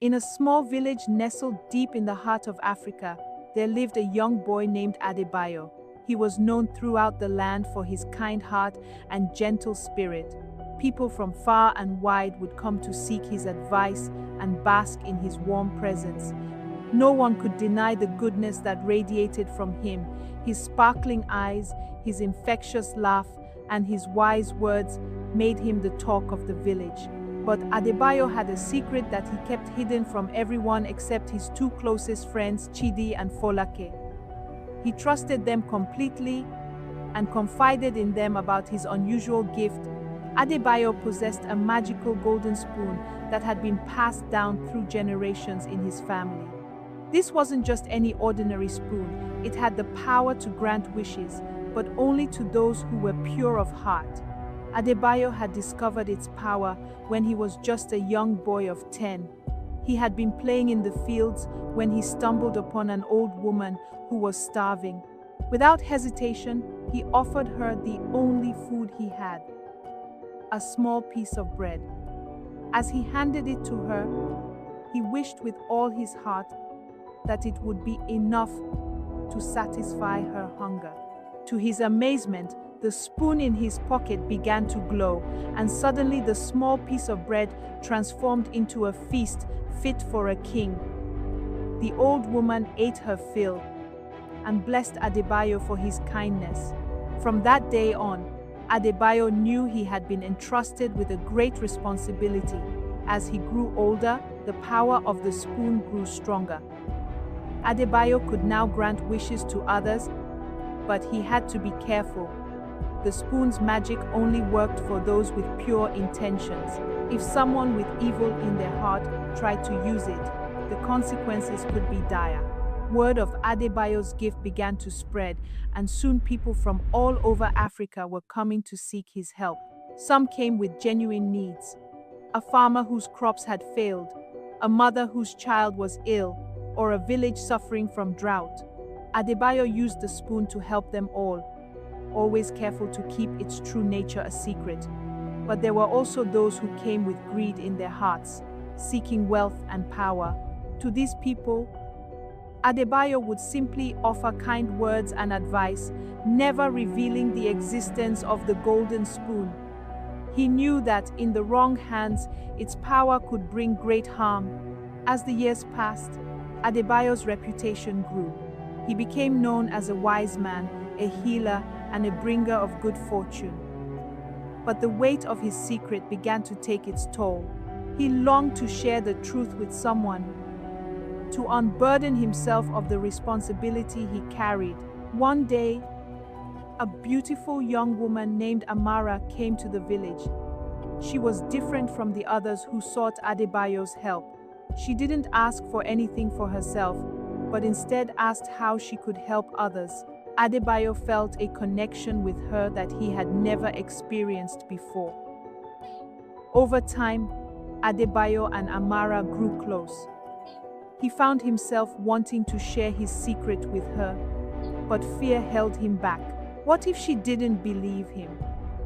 In a small village nestled deep in the heart of Africa, there lived a young boy named Adebayo. He was known throughout the land for his kind heart and gentle spirit. People from far and wide would come to seek his advice and bask in his warm presence. No one could deny the goodness that radiated from him. His sparkling eyes, his infectious laugh, and his wise words made him the talk of the village. But Adebayo had a secret that he kept hidden from everyone except his two closest friends, Chidi and Folake. He trusted them completely and confided in them about his unusual gift. Adebayo possessed a magical golden spoon that had been passed down through generations in his family. This wasn't just any ordinary spoon. It had the power to grant wishes, but only to those who were pure of heart. Adebayo had discovered its power when he was just a young boy of 10. He had been playing in the fields when he stumbled upon an old woman who was starving. Without hesitation, he offered her the only food he had, a small piece of bread. As he handed it to her, he wished with all his heart that it would be enough to satisfy her hunger. To his amazement, the spoon in his pocket began to glow, and suddenly the small piece of bread transformed into a feast fit for a king. The old woman ate her fill and blessed Adebayo for his kindness. From that day on, Adebayo knew he had been entrusted with a great responsibility. As he grew older, the power of the spoon grew stronger. Adebayo could now grant wishes to others, but he had to be careful. The spoon's magic only worked for those with pure intentions. If someone with evil in their heart tried to use it, the consequences could be dire. Word of Adebayo's gift began to spread, and soon people from all over Africa were coming to seek his help. Some came with genuine needs: a farmer whose crops had failed, a mother whose child was ill, or a village suffering from drought. Adebayo used the spoon to help them all, always careful to keep its true nature a secret. But there were also those who came with greed in their hearts, seeking wealth and power. To these people, Adebayo would simply offer kind words and advice, never revealing the existence of the golden spoon. He knew that in the wrong hands, its power could bring great harm. As the years passed, Adebayo's reputation grew. He became known as a wise man, a healer, and a bringer of good fortune. But the weight of his secret began to take its toll. He longed to share the truth with someone, to unburden himself of the responsibility he carried. One day, a beautiful young woman named Amara came to the village. She was different from the others who sought Adebayo's help. She didn't ask for anything for herself, but instead asked how she could help others. Adebayo felt a connection with her that he had never experienced before. Over time, Adebayo and Amara grew close. He found himself wanting to share his secret with her, but fear held him back. What if she didn't believe him?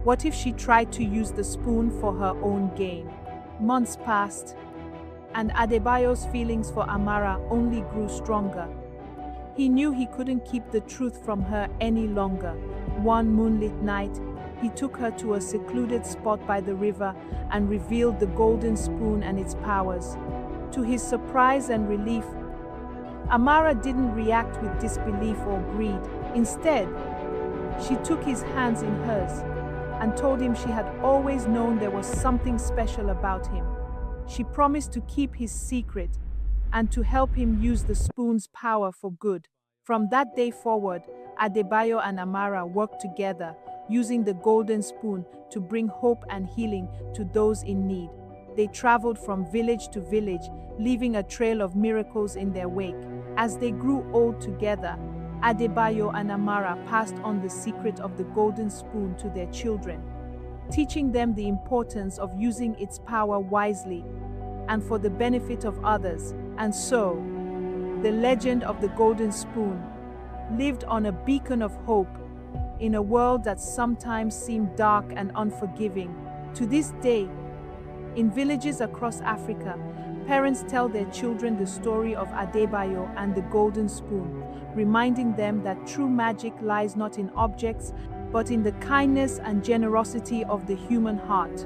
What if she tried to use the spoon for her own gain? Months passed, and Adebayo's feelings for Amara only grew stronger. He knew he couldn't keep the truth from her any longer. One moonlit night, he took her to a secluded spot by the river and revealed the golden spoon and its powers. To his surprise and relief, Amara didn't react with disbelief or greed. Instead, she took his hands in hers and told him she had always known there was something special about him. She promised to keep his secret and to help him use the spoon's power for good. From that day forward, Adebayo and Amara worked together, using the golden spoon to bring hope and healing to those in need. They traveled from village to village, leaving a trail of miracles in their wake. As they grew old together, Adebayo and Amara passed on the secret of the golden spoon to their children, teaching them the importance of using its power wisely and for the benefit of others. And so, the legend of the golden spoon lived on a beacon of hope in a world that sometimes seemed dark and unforgiving. To this day, in villages across Africa, Parents tell their children the story of Adebayo and the golden spoon, reminding them that true magic lies not in objects, but in the kindness and generosity of the human heart.